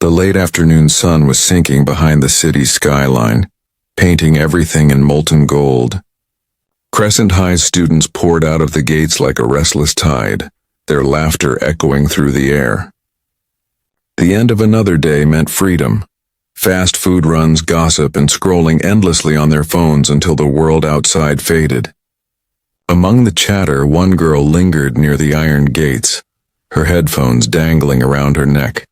The late afternoon sun was sinking behind the city's skyline, painting everything in molten gold. Crescent High's students poured out of the gates like a restless tide, their laughter echoing through the air. The end of another day meant freedom. Fast food runs, gossip, and scrolling endlessly on their phones until the world outside faded. Among the chatter, one girl lingered near the iron gates, her headphones dangling around her neck,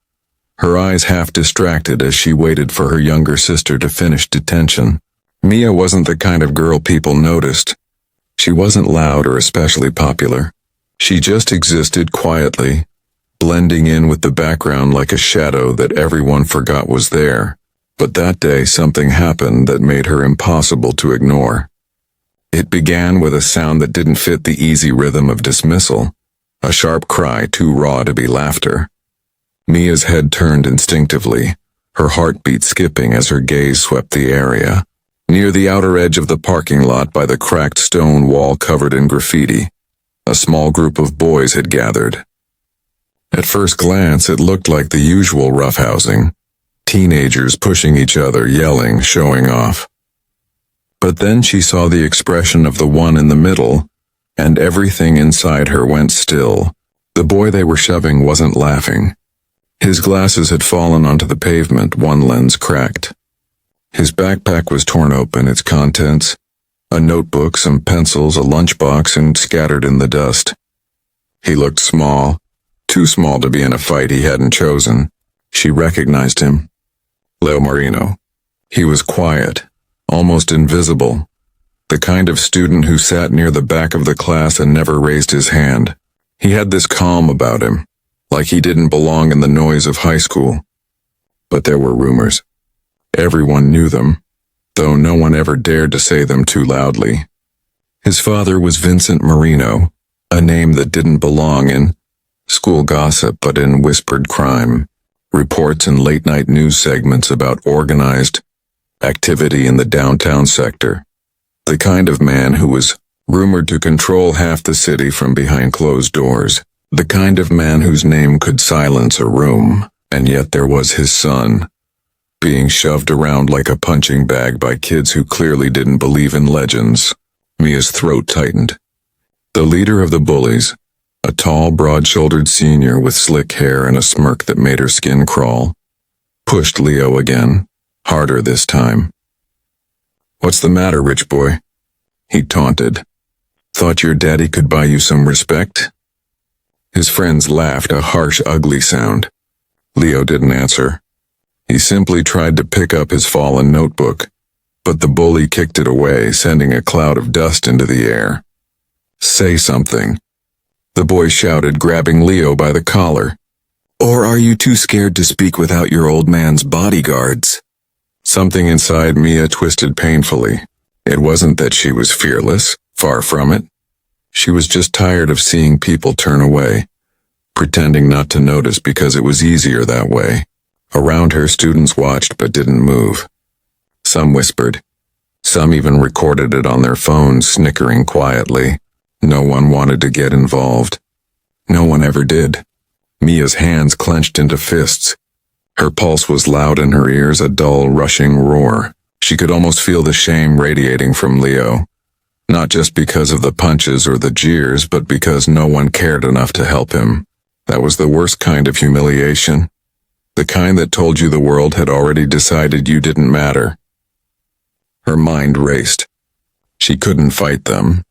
her eyes half distracted as she waited for her younger sister to finish detention. Mia wasn't the kind of girl people noticed. She wasn't loud or especially popular. She just existed quietly, blending in with the background like a shadow that everyone forgot was there. But that day something happened that made her impossible to ignore. It began with a sound that didn't fit the easy rhythm of dismissal, a sharp cry too raw to be laughter. Mia's head turned instinctively, her heartbeat skipping as her gaze swept the area. Near the outer edge of the parking lot by the cracked stone wall covered in graffiti, a small group of boys had gathered. At first glance, it looked like the usual roughhousing, teenagers pushing each other, yelling, showing off. But then she saw the expression of the one in the middle, and everything inside her went still. The boy they were shoving wasn't laughing. His glasses had fallen onto the pavement, one lens cracked. His backpack was torn open, its contents, a notebook, some pencils, a lunchbox, and scattered in the dust. He looked small, too small to be in a fight he hadn't chosen. She recognized him. Leo Marino. He was quiet, almost invisible, the kind of student who sat near the back of the class and never raised his hand. He had this calm about him, like he didn't belong in the noise of high school. But there were rumors. Everyone knew them, though no one ever dared to say them too loudly. His father was Vincent Marino, a name that didn't belong in school gossip but in whispered crime, reports and late-night news segments about organized activity in the downtown sector. The kind of man who was rumored to control half the city from behind closed doors. The kind of man whose name could silence a room, and yet there was his son, being shoved around like a punching bag by kids who clearly didn't believe in legends. Mia's throat tightened. The leader of the bullies, a tall, broad-shouldered senior with slick hair and a smirk that made her skin crawl, pushed Leo again, harder this time. "What's the matter, rich boy?" he taunted. "Thought your daddy could buy you some respect?" His friends laughed, a harsh, ugly sound. Leo didn't answer. He simply tried to pick up his fallen notebook, but the bully kicked it away, sending a cloud of dust into the air. "Say something," the boy shouted, grabbing Leo by the collar. "Or are you too scared to speak without your old man's bodyguards?" Something inside Mia twisted painfully. It wasn't that she was fearless, far from it. She was just tired of seeing people turn away, pretending not to notice because it was easier that way. Around her, students watched but didn't move. Some whispered. Some even recorded it on their phones, snickering quietly. No one wanted to get involved. No one ever did. Mia's hands clenched into fists. Her pulse was loud in her ears, a dull, rushing roar. She could almost feel the shame radiating from Leo. Not just because of the punches or the jeers, but because no one cared enough to help him. That was the worst kind of humiliation. The kind that told you the world had already decided you didn't matter. Her mind raced. She couldn't fight them.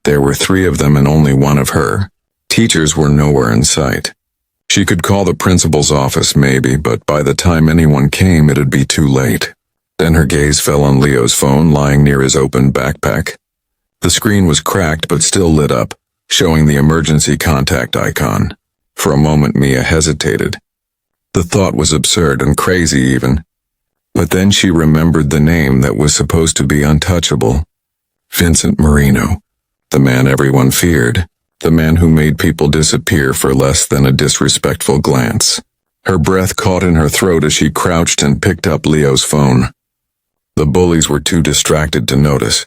There were 3 of them and only one of her. Teachers were nowhere in sight. She could call the principal's office maybe, but by the time anyone came it'd be too late. Then her gaze fell on Leo's phone lying near his open backpack. The screen was cracked but still lit up, showing the emergency contact icon. For a moment Mia hesitated. The thought was absurd and crazy even. But then she remembered the name that was supposed to be untouchable. Vincent Marino. The man everyone feared. The man who made people disappear for less than a disrespectful glance. Her breath caught in her throat as she crouched and picked up Leo's phone. The bullies were too distracted to notice.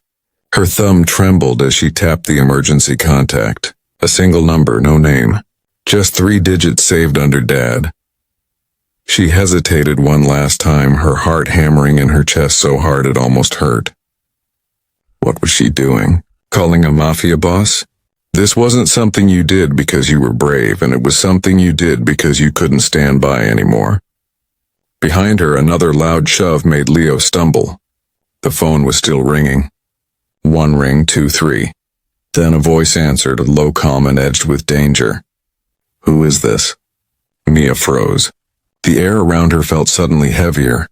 Her thumb trembled as she tapped the emergency contact. A single number, no name. Just 3 digits saved under Dad. She hesitated one last time, her heart hammering in her chest so hard it almost hurt. What was she doing? Calling a mafia boss? This wasn't something you did because you were brave, and it was something you did because you couldn't stand by anymore. Behind her, another loud shove made Leo stumble. The phone was still ringing. 1 ring, 2, 3. Then a voice answered, low, calm, and edged with danger. Who is this? Mia froze. The air around her felt suddenly heavier,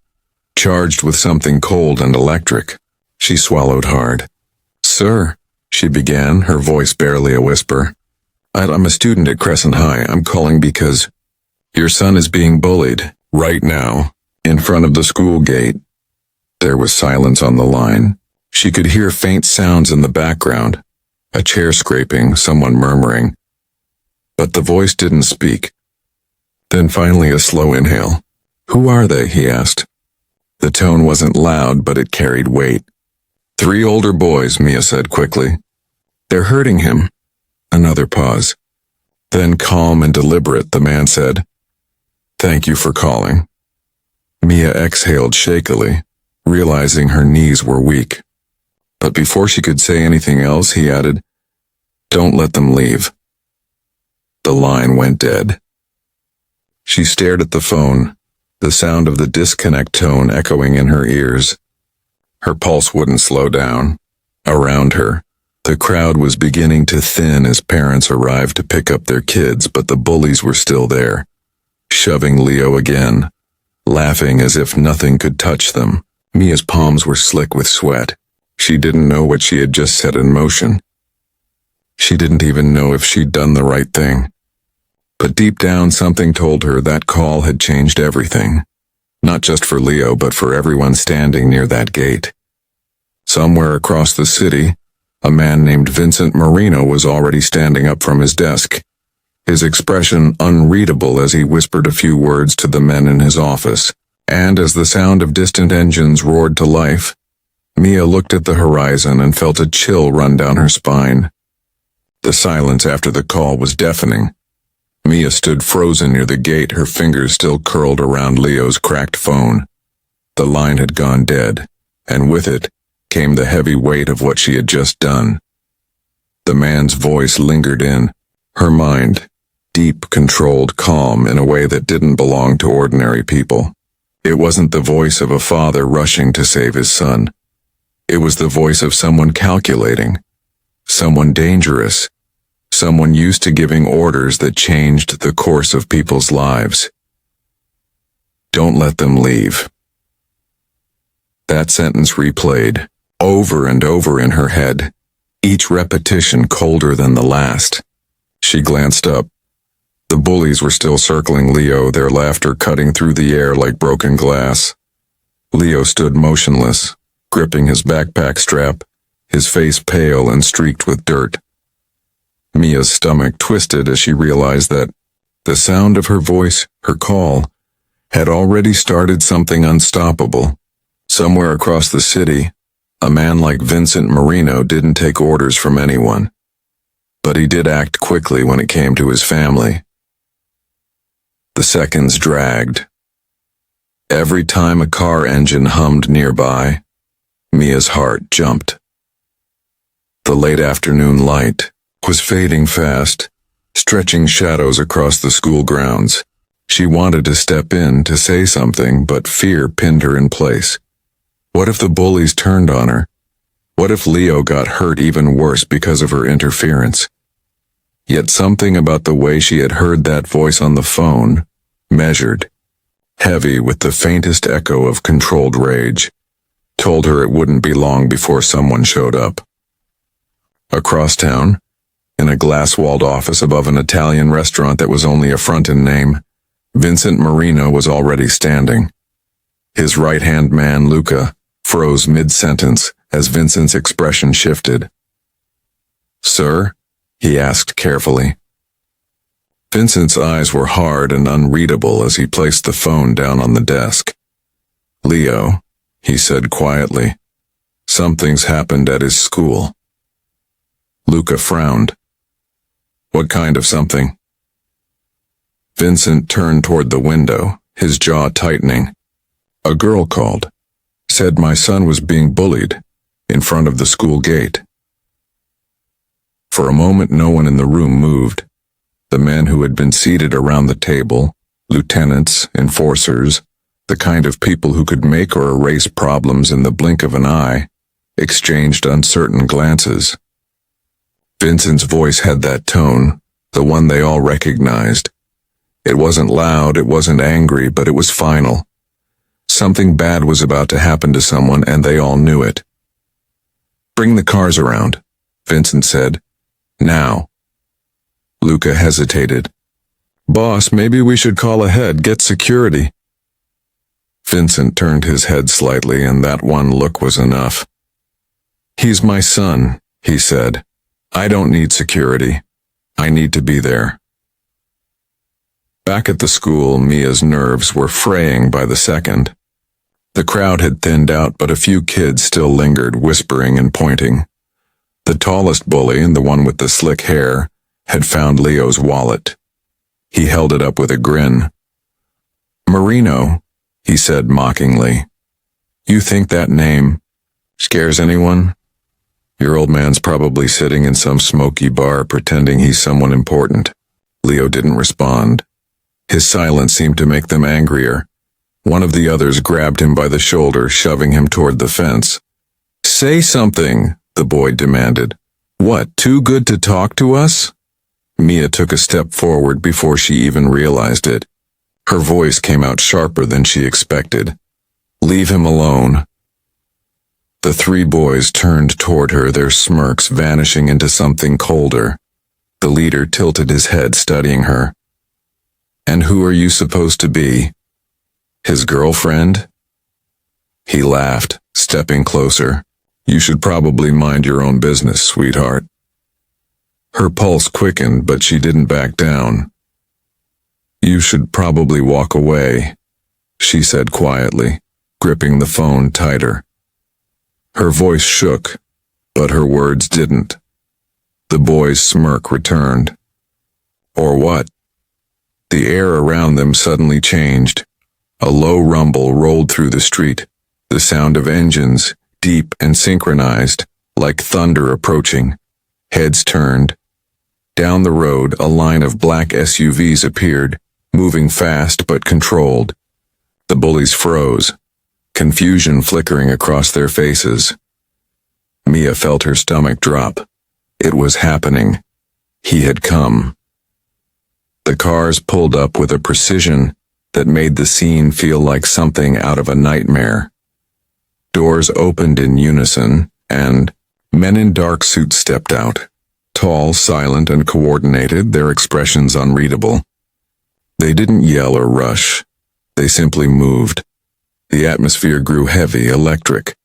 charged with something cold and electric. She swallowed hard. Sir, she began, her voice barely a whisper. I'm a student at Crescent High. I'm calling because your son is being bullied, right now, in front of the school gate. There was silence on the line. She could hear faint sounds in the background, a chair scraping, someone murmuring. But the voice didn't speak. Then finally a slow inhale. Who are they? He asked. The tone wasn't loud, but it carried weight. 3 older boys, Mia said quickly. They're hurting him. Another pause. Then calm and deliberate, the man said, Thank you for calling. Mia exhaled shakily, realizing her knees were weak. But before she could say anything else, he added, Don't let them leave. The line went dead. She stared at the phone, the sound of the disconnect tone echoing in her ears. Her pulse wouldn't slow down. Around her, the crowd was beginning to thin as parents arrived to pick up their kids, but the bullies were still there, shoving Leo again, laughing as if nothing could touch them. Mia's palms were slick with sweat. She didn't know what she had just set in motion. She didn't even know if she'd done the right thing. But deep down, something told her that call had changed everything. Not just for Leo, but for everyone standing near that gate. Somewhere across the city, a man named Vincent Marino was already standing up from his desk, his expression unreadable as he whispered a few words to the men in his office. And as the sound of distant engines roared to life, Mia looked at the horizon and felt a chill run down her spine. The silence after the call was deafening. Mia stood frozen near the gate, her fingers still curled around Leo's cracked phone. The line had gone dead, and with it came the heavy weight of what she had just done. The man's voice lingered in her mind, deep, controlled, calm in a way that didn't belong to ordinary people. It wasn't the voice of a father rushing to save his son. It was the voice of someone calculating, someone dangerous, someone used to giving orders that changed the course of people's lives. Don't let them leave. That sentence replayed, over and over in her head, each repetition colder than the last. She glanced up. The bullies were still circling Leo, their laughter cutting through the air like broken glass. Leo stood motionless, gripping his backpack strap, his face pale and streaked with dirt. Mia's stomach twisted as she realized that the sound of her voice, her call, had already started something unstoppable. Somewhere across the city, a man like Vincent Marino didn't take orders from anyone. But he did act quickly when it came to his family. The seconds dragged. Every time a car engine hummed nearby, Mia's heart jumped. The late afternoon light was fading fast, stretching shadows across the school grounds. She wanted to step in to say something, but fear pinned her in place. What if the bullies turned on her? What if Leo got hurt even worse because of her interference? Yet something about the way she had heard that voice on the phone, measured, heavy with the faintest echo of controlled rage, told her it wouldn't be long before someone showed up. Across town, in a glass-walled office above an Italian restaurant that was only a front in name, Vincent Marino was already standing. His right-hand man, Luca, froze mid-sentence as Vincent's expression shifted. "Sir?" he asked carefully. Vincent's eyes were hard and unreadable as he placed the phone down on the desk. "Leo," he said quietly, "something's happened at his school." Luca frowned. "What kind of something?" Vincent turned toward the window, his jaw tightening. A girl called, said my son was being bullied in front of the school gate. For a moment no one in the room moved. The men who had been seated around the table, lieutenants, enforcers, the kind of people who could make or erase problems in the blink of an eye, exchanged uncertain glances. Vincent's voice had that tone, the one they all recognized. It wasn't loud, it wasn't angry, but it was final. Something bad was about to happen to someone, and they all knew it. "Bring the cars around," Vincent said. "Now." Luca hesitated. "Boss, maybe we should call ahead, get security." Vincent turned his head slightly, and that one look was enough. "He's my son," he said. "I don't need security. I need to be there." Back at the school, Mia's nerves were fraying by the second. The crowd had thinned out, but a few kids still lingered, whispering and pointing. The tallest bully, the one with the slick hair, had found Leo's wallet. He held it up with a grin. "Marino," he said mockingly. "You think that name scares anyone? Your old man's probably sitting in some smoky bar pretending he's someone important." Leo didn't respond. His silence seemed to make them angrier. One of the others grabbed him by the shoulder, shoving him toward the fence. "Say something," the boy demanded. "What, too good to talk to us?" Mia took a step forward before she even realized it. Her voice came out sharper than she expected. "Leave him alone." The three boys turned toward her, their smirks vanishing into something colder. The leader tilted his head, studying her. "And who are you supposed to be? His girlfriend?" He laughed, stepping closer. "You should probably mind your own business, sweetheart." Her pulse quickened, but she didn't back down. "You should probably walk away," she said quietly, gripping the phone tighter. Her voice shook, but her words didn't. The boy's smirk returned. "Or what?" The air around them suddenly changed. A low rumble rolled through the street, the sound of engines, deep and synchronized, like thunder approaching. Heads turned. Down the road, a line of black SUVs appeared, moving fast but controlled. The bullies froze, confusion flickering across their faces. Mia felt her stomach drop. It was happening. He had come. The cars pulled up with a precision that made the scene feel like something out of a nightmare. Doors opened in unison, and men in dark suits stepped out. Tall, silent, and coordinated, their expressions unreadable. They didn't yell or rush. They simply moved. The atmosphere grew heavy, electric.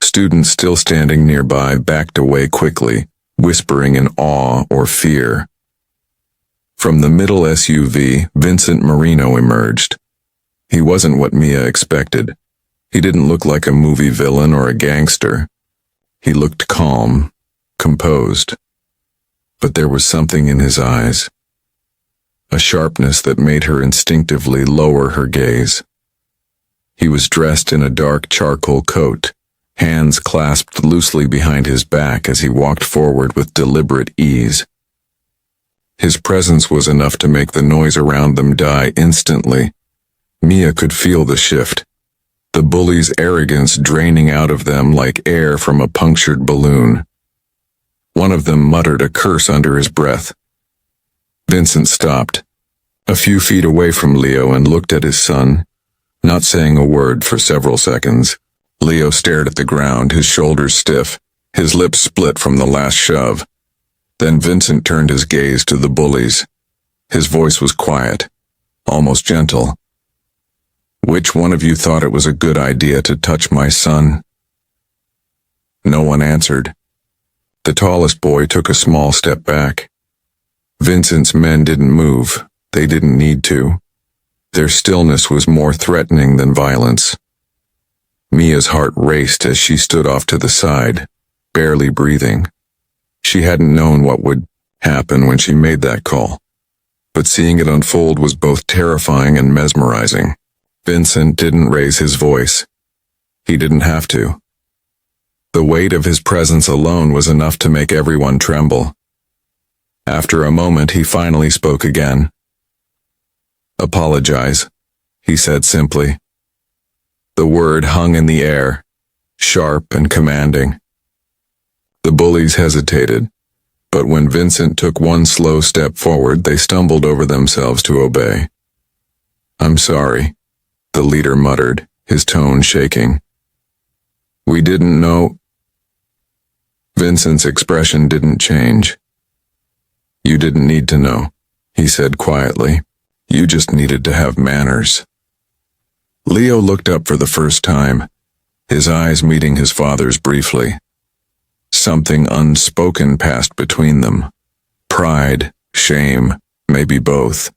Students still standing nearby backed away quickly, whispering in awe or fear. From the middle SUV, Vincent Marino emerged. He wasn't what Mia expected. He didn't look like a movie villain or a gangster. He looked calm, composed. But there was something in his eyes, a sharpness that made her instinctively lower her gaze. He was dressed in a dark charcoal coat, hands clasped loosely behind his back as he walked forward with deliberate ease. His presence was enough to make the noise around them die instantly. Mia could feel the shift, the bully's arrogance draining out of them like air from a punctured balloon. One of them muttered a curse under his breath. Vincent stopped, a few feet away from Leo, and looked at his son, not saying a word for several seconds. Leo stared at the ground, his shoulders stiff, his lips split from the last shove. Then Vincent turned his gaze to the bullies. His voice was quiet, almost gentle. "Which one of you thought it was a good idea to touch my son?" No one answered. The tallest boy took a small step back. Vincent's men didn't move. They didn't need to. Their stillness was more threatening than violence. Mia's heart raced as she stood off to the side, barely breathing. She hadn't known what would happen when she made that call. but seeing it unfold was both terrifying and mesmerizing. Vincent didn't raise his voice. He didn't have to. The weight of his presence alone was enough to make everyone tremble. After a moment, he finally spoke again. "Apologize," he said simply. The word hung in the air, sharp and commanding. The bullies hesitated, but when Vincent took one slow step forward, they stumbled over themselves to obey. "I'm sorry," the leader muttered, his tone shaking. "We didn't know." Vincent's expression didn't change. "You didn't need to know," he said quietly. "You just needed to have manners." Leo looked up for the first time, his eyes meeting his father's briefly. Something unspoken passed between them. Pride, shame, maybe both.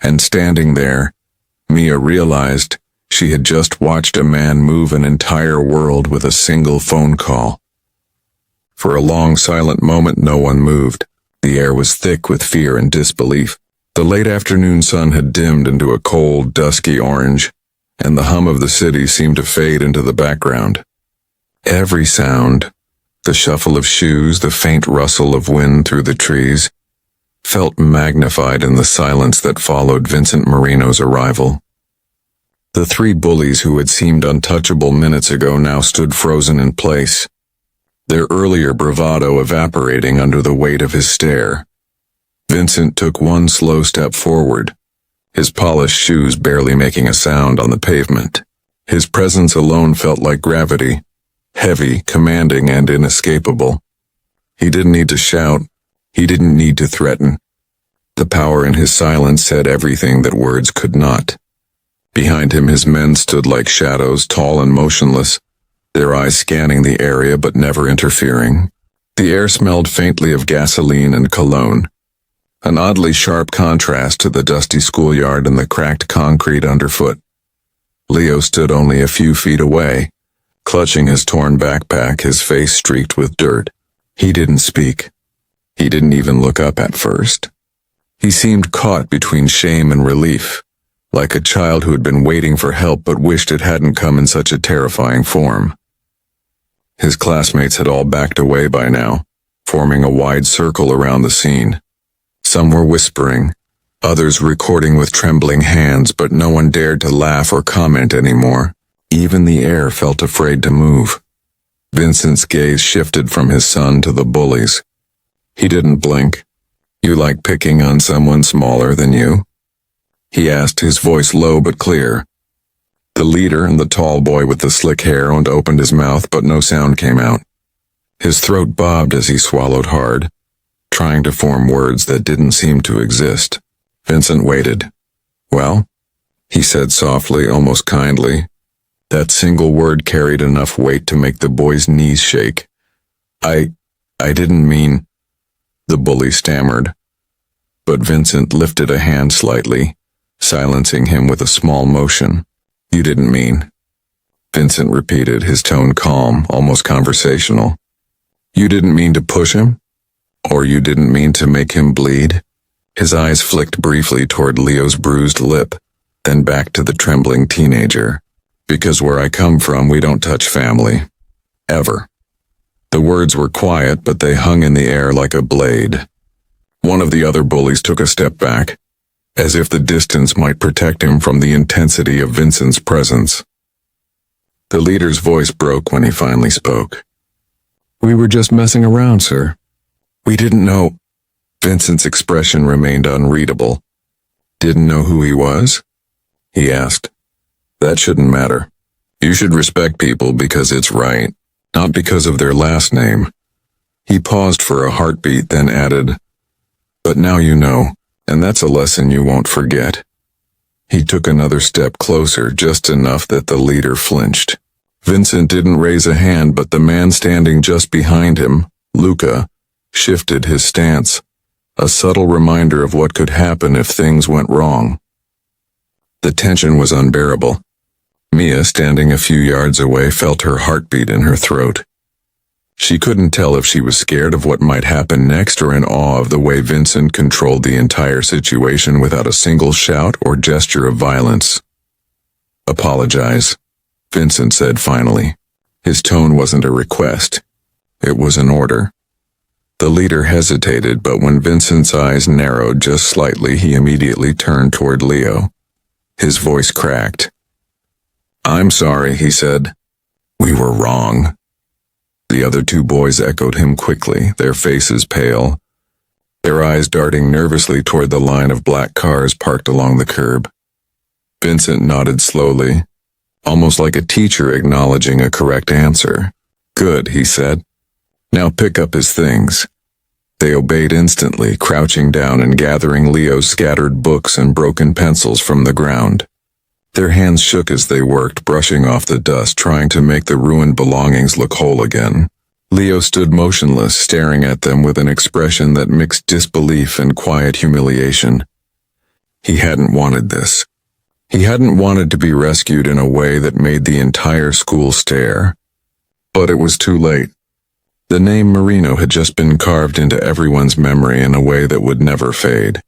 And standing there, Mia realized she had just watched a man move an entire world with a single phone call. For a long silent moment no one moved. The air was thick with fear and disbelief. The late afternoon sun had dimmed into a cold, dusky orange, and the hum of the city seemed to fade into the background. Every sound, the shuffle of shoes, the faint rustle of wind through the trees, felt magnified in the silence that followed Vincent Marino's arrival. The three bullies who had seemed untouchable minutes ago now stood frozen in place, their earlier bravado evaporating under the weight of his stare. Vincent took one slow step forward, his polished shoes barely making a sound on the pavement. His presence alone felt like gravity, heavy, commanding, and inescapable. He didn't need to shout. He didn't need to threaten. The power in his silence said everything that words could not. Behind him his men stood like shadows, tall and motionless, their eyes scanning the area but never interfering. The air smelled faintly of gasoline and cologne, an oddly sharp contrast to the dusty schoolyard and the cracked concrete underfoot. Leo stood only a few feet away, clutching his torn backpack, his face streaked with dirt. He didn't speak. He didn't even look up at first. He seemed caught between shame and relief, like a child who had been waiting for help but wished it hadn't come in such a terrifying form. His classmates had all backed away by now, forming a wide circle around the scene. Some were whispering, others recording with trembling hands, but no one dared to laugh or comment anymore. Even the air felt afraid to move. Vincent's gaze shifted from his son to the bullies. He didn't blink. "You like picking on someone smaller than you?" he asked, his voice low but clear. The leader and the tall boy with the slick hair opened his mouth, but no sound came out. His throat bobbed as he swallowed hard, trying to form words that didn't seem to exist. Vincent waited. "Well?" he said softly, almost kindly. That single word carried enough weight to make the boy's knees shake. I didn't mean," the bully stammered. But Vincent lifted a hand slightly, silencing him with a small motion. "You didn't mean," Vincent repeated, his tone calm, almost conversational. "You didn't mean to push him? Or you didn't mean to make him bleed?" His eyes flicked briefly toward Leo's bruised lip, then back to the trembling teenager. "Because where I come from, we don't touch family. Ever." The words were quiet, but they hung in the air like a blade. One of the other bullies took a step back, as if the distance might protect him from the intensity of Vincent's presence. The leader's voice broke when he finally spoke. "We were just messing around, sir. We didn't know." Vincent's expression remained unreadable. "Didn't know who he was?" he asked. "That shouldn't matter. You should respect people because it's right, not because of their last name." He paused for a heartbeat, then added, "But now you know, and that's a lesson you won't forget." He took another step closer, just enough that the leader flinched. Vincent didn't raise a hand, but the man standing just behind him, Luca, shifted his stance, a subtle reminder of what could happen if things went wrong. The tension was unbearable. Mia, standing a few yards away, felt her heartbeat in her throat. She couldn't tell if she was scared of what might happen next or in awe of the way Vincent controlled the entire situation without a single shout or gesture of violence. "Apologize," Vincent said finally. His tone wasn't a request. It was an order. The leader hesitated, but when Vincent's eyes narrowed just slightly, he immediately turned toward Leo. His voice cracked. "I'm sorry," he said. "We were wrong." The other two boys echoed him quickly, their faces pale, their eyes darting nervously toward the line of black cars parked along the curb. Vincent nodded slowly, almost like a teacher acknowledging a correct answer. "Good," he said. "Now pick up his things." They obeyed instantly, crouching down and gathering Leo's scattered books and broken pencils from the ground. Their hands shook as they worked, brushing off the dust, trying to make the ruined belongings look whole again. Leo stood motionless, staring at them with an expression that mixed disbelief and quiet humiliation. He hadn't wanted this. He hadn't wanted to be rescued in a way that made the entire school stare. But it was too late. The name Marino had just been carved into everyone's memory in a way that would never fade.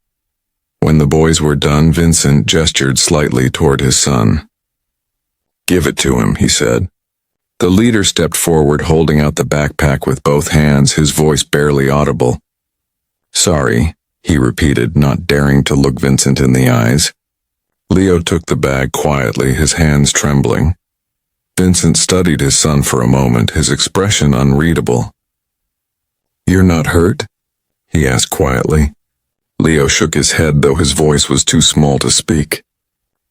When the boys were done, Vincent gestured slightly toward his son. "Give it to him," he said. The leader stepped forward, holding out the backpack with both hands, his voice barely audible. "Sorry," he repeated, not daring to look Vincent in the eyes. Leo took the bag quietly, his hands trembling. Vincent studied his son for a moment, his expression unreadable. "You're not hurt?" he asked quietly. Leo shook his head, though his voice was too small to speak.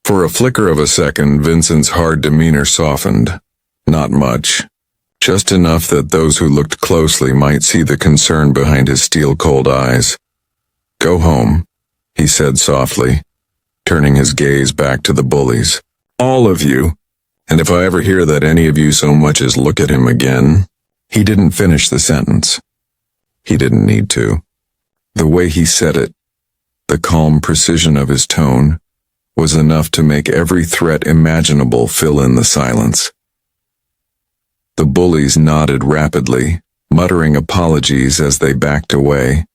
For a flicker of a second, Vincent's hard demeanor softened. Not much. Just enough that those who looked closely might see the concern behind his steel-cold eyes. "Go home," he said softly, turning his gaze back to the bullies. "All of you. And if I ever hear that any of you so much as look at him again..." He didn't finish the sentence. He didn't need to. The way he said it, the calm precision of his tone, was enough to make every threat imaginable fill in the silence. The bullies nodded rapidly, muttering apologies as they backed away.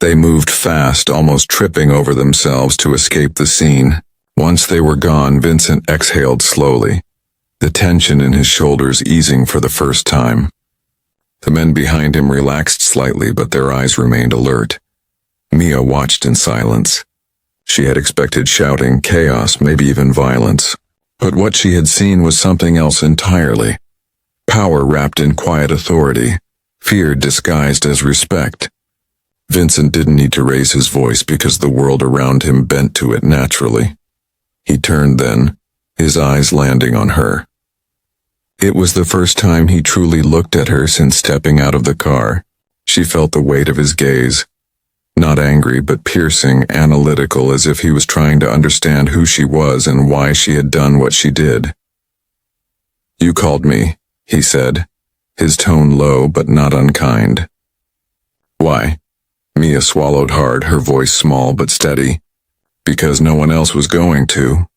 They moved fast, almost tripping over themselves to escape the scene. Once they were gone, Vincent exhaled slowly, the tension in his shoulders easing for the first time. The men behind him relaxed slightly, but their eyes remained alert. Mia watched in silence. She had expected shouting, chaos, maybe even violence. But what she had seen was something else entirely. Power wrapped in quiet authority, fear disguised as respect. Vincent didn't need to raise his voice because the world around him bent to it naturally. He turned then, his eyes landing on her. It was the first time he truly looked at her since stepping out of the car. She felt the weight of his gaze. Not angry, but piercing, analytical, as if he was trying to understand who she was and why she had done what she did. "You called me," he said, his tone low but not unkind. "Why?" Mia swallowed hard, her voice small but steady. "Because no one else was going to."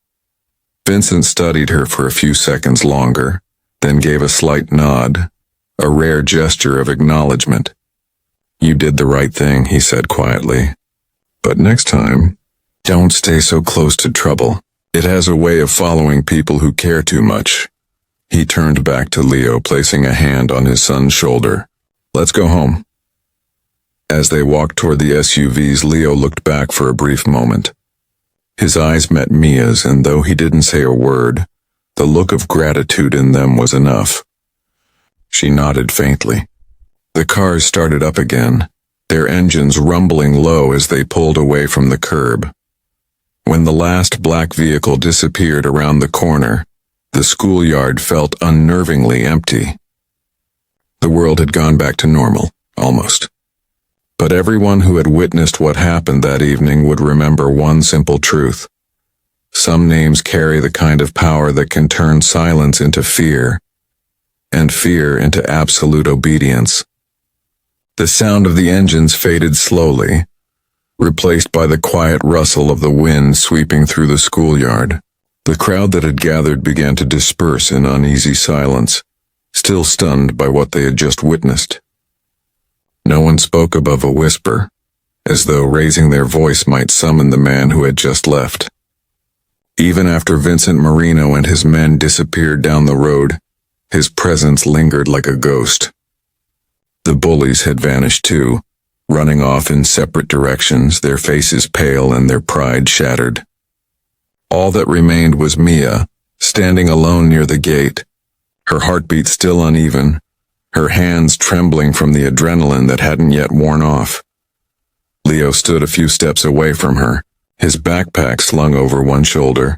Vincent studied her for a few seconds longer, then gave a slight nod, a rare gesture of acknowledgement. "You did the right thing," he said quietly. "But next time, don't stay so close to trouble. It has a way of following people who care too much." He turned back to Leo, placing a hand on his son's shoulder. "Let's go home." As they walked toward the SUVs, Leo looked back for a brief moment. His eyes met Mia's, and though he didn't say a word, the look of gratitude in them was enough. She nodded faintly. The cars started up again, their engines rumbling low as they pulled away from the curb. When the last black vehicle disappeared around the corner, the schoolyard felt unnervingly empty. The world had gone back to normal, almost. But everyone who had witnessed what happened that evening would remember one simple truth. Some names carry the kind of power that can turn silence into fear, and fear into absolute obedience. The sound of the engines faded slowly, replaced by the quiet rustle of the wind sweeping through the schoolyard. The crowd that had gathered began to disperse in uneasy silence, still still stunned by what they had just witnessed. No one spoke above a whisper, as though raising their voice might summon the man who had just left. Even after Vincent Marino and his men disappeared down the road, his presence lingered like a ghost. The bullies had vanished too, running off in separate directions, their faces pale and their pride shattered. All that remained was Mia, standing alone near the gate, her heartbeat still uneven, her hands trembling from the adrenaline that hadn't yet worn off. Leo stood a few steps away from her, his backpack slung over one shoulder,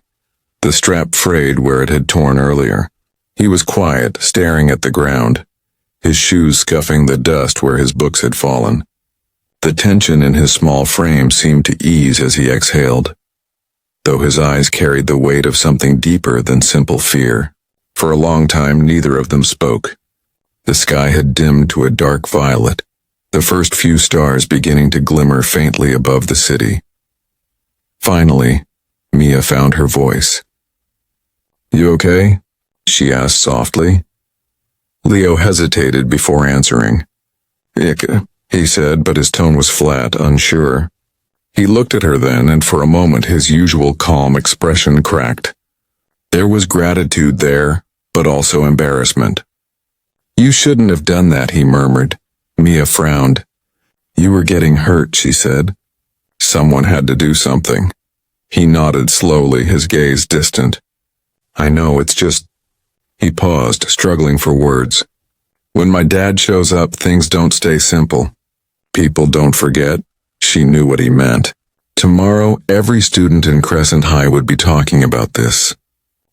the strap frayed where it had torn earlier. He was quiet, staring at the ground, his shoes scuffing the dust where his books had fallen. The tension in his small frame seemed to ease as he exhaled, though his eyes carried the weight of something deeper than simple fear. For a long time, neither of them spoke. The sky had dimmed to a dark violet, the first few stars beginning to glimmer faintly above the city. Finally, Mia found her voice. "You okay?" she asked softly. Leo hesitated before answering. "Ich," he said, but his tone was flat, unsure. He looked at her then, and for a moment his usual calm expression cracked. There was gratitude there, but also embarrassment. "You shouldn't have done that," he murmured. Mia frowned. "You were getting hurt," she said. "Someone had to do something." He nodded slowly, his gaze distant. "I know, it's just—" He paused, struggling for words. "When my dad shows up, things don't stay simple. People don't forget." She knew what he meant. Tomorrow, every student in Crescent High would be talking about this.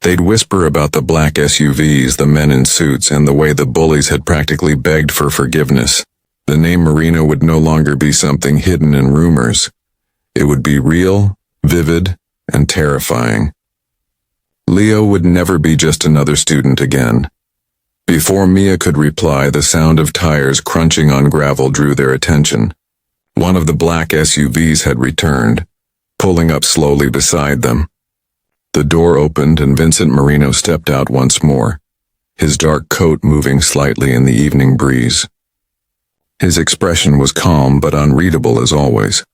They'd whisper about the black SUVs, the men in suits, and the way the bullies had practically begged for forgiveness. The name Marino would no longer be something hidden in rumors. It would be real, vivid, and terrifying. Leo would never be just another student again. Before Mia could reply, the sound of tires crunching on gravel drew their attention. One of the black SUVs had returned, pulling up slowly beside them. The door opened and Vincent Marino stepped out once more, his dark coat moving slightly in the evening breeze. His expression was calm but unreadable as always.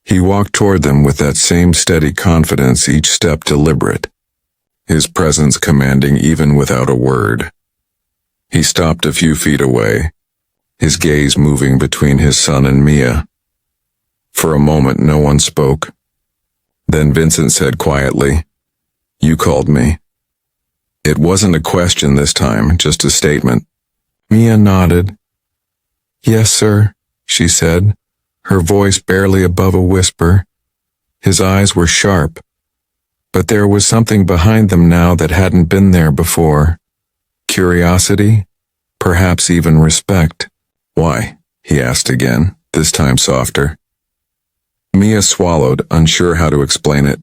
He walked toward them with that same steady confidence, each step deliberate, his presence commanding even without a word. He stopped a few feet away, his gaze moving between his son and Mia. For a moment no one spoke. Then Vincent said quietly, "You called me." It wasn't a question this time, just a statement. Mia nodded. "Yes, sir," she said, her voice barely above a whisper. His eyes were sharp, but there was something behind them now that hadn't been there before. Curiosity, perhaps even respect. "Why?" he asked again, this time softer. Mia swallowed, unsure how to explain it.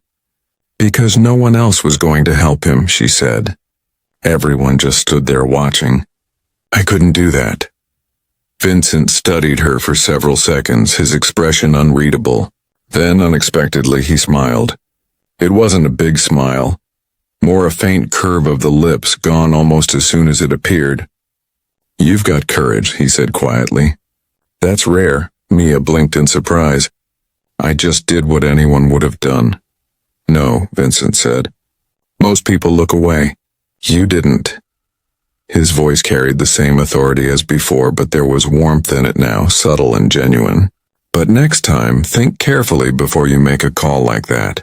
"Because no one else was going to help him," she said. Everyone just stood there watching. "I couldn't do that." Vincent studied her for several seconds, his expression unreadable. Then, unexpectedly, he smiled. It wasn't a big smile, more a faint curve of the lips, gone almost as soon as it appeared. "You've got courage," he said quietly. "That's rare." Mia blinked in surprise. "I just did what anyone would have done." "No," Vincent said. "Most people look away. You didn't." His voice carried the same authority as before, but there was warmth in it now, subtle and genuine. "But next time, think carefully before you make a call like that.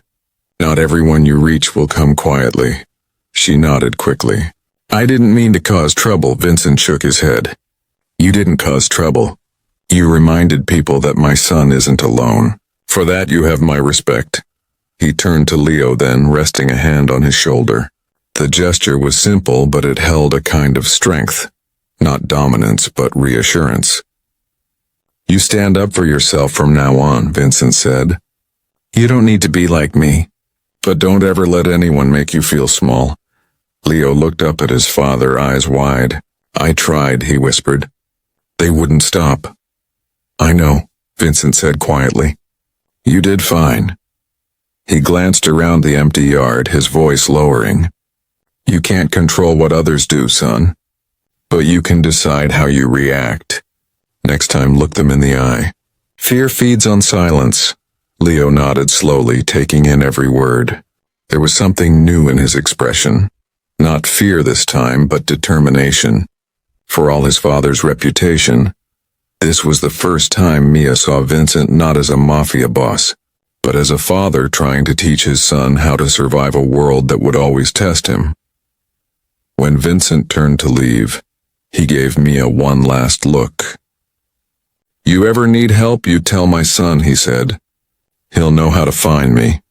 Not everyone you reach will come quietly." She nodded quickly. "I didn't mean to cause trouble," Vincent shook his head. "You didn't cause trouble. You reminded people that my son isn't alone. For that you have my respect." He turned to Leo then, resting a hand on his shoulder. The gesture was simple, but it held a kind of strength. Not dominance, but reassurance. "You stand up for yourself from now on," Vincent said. "You don't need to be like me. But don't ever let anyone make you feel small." Leo looked up at his father, eyes wide. "I tried," he whispered. "They wouldn't stop." "I know," Vincent said quietly. "You did fine." He glanced around the empty yard, his voice lowering. "You can't control what others do, son. But you can decide how you react. Next time, look them in the eye. Fear feeds on silence. Leo nodded slowly, taking in every word. There was something new in his expression. Not fear this time, but determination. For all his father's reputation, this was the first time Mia saw Vincent not as a mafia boss, but as a father trying to teach his son how to survive a world that would always test him. When Vincent turned to leave, he gave Mia one last look. "You ever need help, you tell my son," he said. "He'll know how to find me."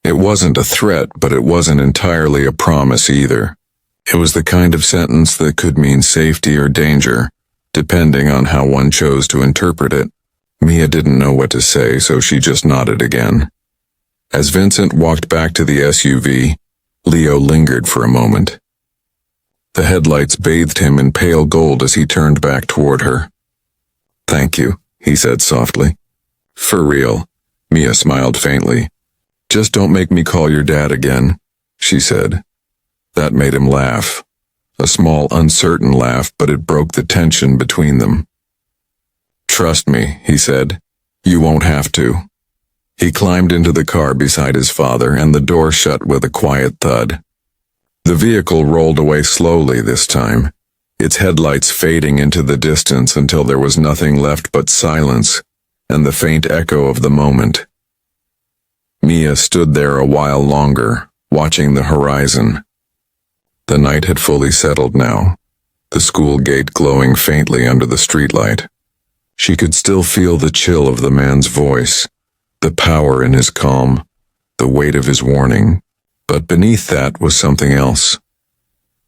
It wasn't a threat, but it wasn't entirely a promise either. It was the kind of sentence that could mean safety or danger, depending on how one chose to interpret it. Mia didn't know what to say, so she just nodded again. As Vincent walked back to the SUV, Leo lingered for a moment. The headlights bathed him in pale gold as he turned back toward her. "Thank you," he said softly. "For real," Mia smiled faintly. "Just don't make me call your dad again," she said. That made him laugh. A small, uncertain laugh, but it broke the tension between them. "Trust me," he said. "You won't have to." He climbed into the car beside his father, and the door shut with a quiet thud. The vehicle rolled away slowly this time, its headlights fading into the distance until there was nothing left but silence and the faint echo of the moment. Mia stood there a while longer, watching the horizon. The night had fully settled now, the school gate glowing faintly under the streetlight. She could still feel the chill of the man's voice, the power in his calm, the weight of his warning, but beneath that was something else.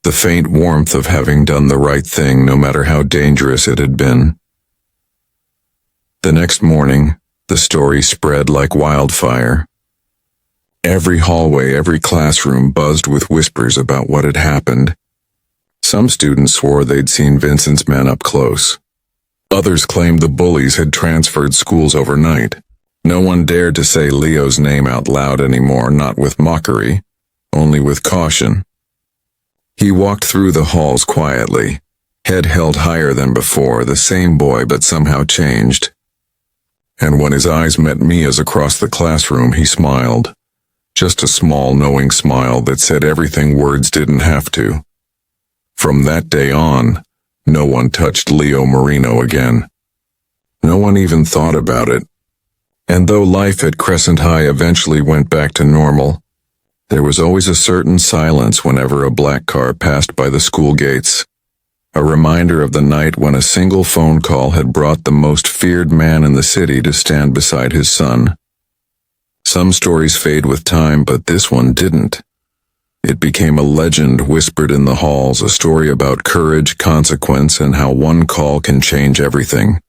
The faint warmth of having done the right thing no matter how dangerous it had been. The next morning, the story spread like wildfire. Every hallway, every classroom buzzed with whispers about what had happened. Some students swore they'd seen Vincent's men up close. Others claimed the bullies had transferred schools overnight. No one dared to say Leo's name out loud anymore, not with mockery, only with caution. He walked through the halls quietly, head held higher than before, the same boy but somehow changed. And when his eyes met Mia's across the classroom, he smiled. Just a small, knowing smile that said everything words didn't have to. From that day on, no one touched Leo Marino again. No one even thought about it. And though life at Crescent High eventually went back to normal, there was always a certain silence whenever a black car passed by the school gates. A reminder of the night when a single phone call had brought the most feared man in the city to stand beside his son. Some stories fade with time, but this one didn't. It became a legend whispered in the halls, a story about courage, consequence, and how one call can change everything.